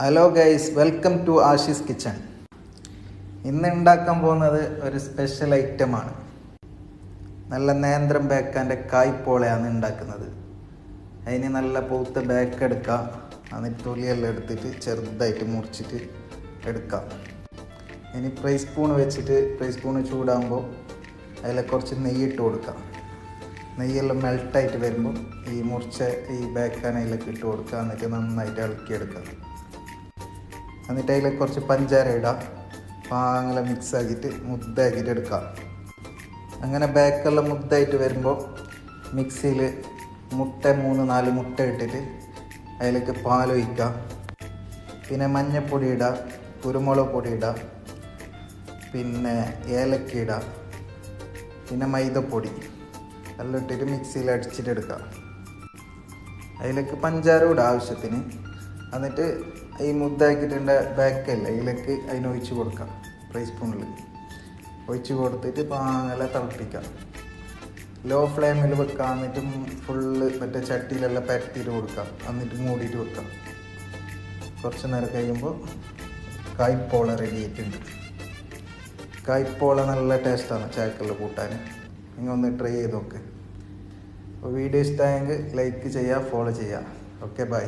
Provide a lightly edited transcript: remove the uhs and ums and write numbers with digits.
Hello guys, welcome to Ashi's kitchen. ഇന്ന് ഉണ്ടാക്കാൻ പോകുന്നത് ഒരു സ്പെഷ്യൽ ഐറ്റമാണ്. നല്ല നേന്ത്രം ബേക്കാൻ്റെ കായ്പോളയാണ് ഉണ്ടാക്കുന്നത്. അതിന് നല്ല പൂത്ത ബേക്ക് എടുക്കാം. എന്നിട്ട് തൊലിയെല്ലാം എടുത്തിട്ട് ചെറുതായിട്ട് മുറിച്ചിട്ട് എടുക്കാം. ഇനി ഫ്രൈ സ്പൂൺ വെച്ചിട്ട് ഫ്രൈ സ്പൂണ് ചൂടാകുമ്പോൾ അതിൽ കുറച്ച് നെയ്യിട്ട് കൊടുക്കാം. നെയ്യെല്ലാം മെൽട്ടായിട്ട് വരുമ്പോൾ ഈ മുറിച്ച ഈ ബേക്കാൻ അതിലേക്ക് ഇട്ട് കൊടുക്കുക. എന്നിട്ട് നന്നായിട്ട് ഇളക്കിയെടുക്കാം. എന്നിട്ട് അതിൽ കുറച്ച് പഞ്ചാര ഇടാം. പാങ്ങനെ മിക്സ് ആക്കിയിട്ട് മുദ്ദാക്കിയിട്ട് എടുക്കാം. അങ്ങനെ ബേക്കെല്ലാം മുദ്ദായിട്ട് വരുമ്പോൾ മിക്സിയിൽ മുട്ട 3-4 മുട്ട ഇട്ടിട്ട് അതിലേക്ക് പാലൊഴിക്കാം. പിന്നെ മഞ്ഞൾപ്പൊടി ഇടാം, കുരുമുളക് പൊടി ഇടാം, പിന്നെ ഏലക്ക ഇടാം, പിന്നെ മൈദപ്പൊടി എല്ലാം ഇട്ടിട്ട് മിക്സിയിൽ അടിച്ചിട്ടെടുക്കാം. അതിലേക്ക് പഞ്ചാര ഇടാം ആവശ്യത്തിന്. എന്നിട്ട് ഈ മുദ്ദാക്കിയിട്ടുണ്ട് ബേക്കല്ലേ അതിലേക്ക് അതിനൊഴിച്ച് കൊടുക്കാം. ഫ്രൈ സ്പൂണിൽ ഒഴിച്ച് കൊടുത്തിട്ട് പാങ്ങല തിളപ്പിക്കാം. ലോ ഫ്ലെയിമിൽ വെക്കാം. എന്നിട്ട് ഫുള്ള് മറ്റേ ചട്ടിയിലെല്ലാം പരത്തിയിട്ട് കൊടുക്കാം. എന്നിട്ട് മൂടിയിട്ട് വെക്കാം. കുറച്ച് നേരം കഴിയുമ്പോൾ കായ്പോള റെഡി ആയിട്ടുണ്ട്. കായ്പോള നല്ല ടേസ്റ്റാണ് ചായക്കെല്ലാം കൂട്ടാൻ. നിങ്ങൾ ഒന്ന് ട്രൈ ചെയ്ത് നോക്ക്. അപ്പോൾ വീഡിയോ ഇഷ്ടമായെങ്കിൽ ലൈക്ക് ചെയ്യുക, ഫോളോ ചെയ്യുക. Okay, by.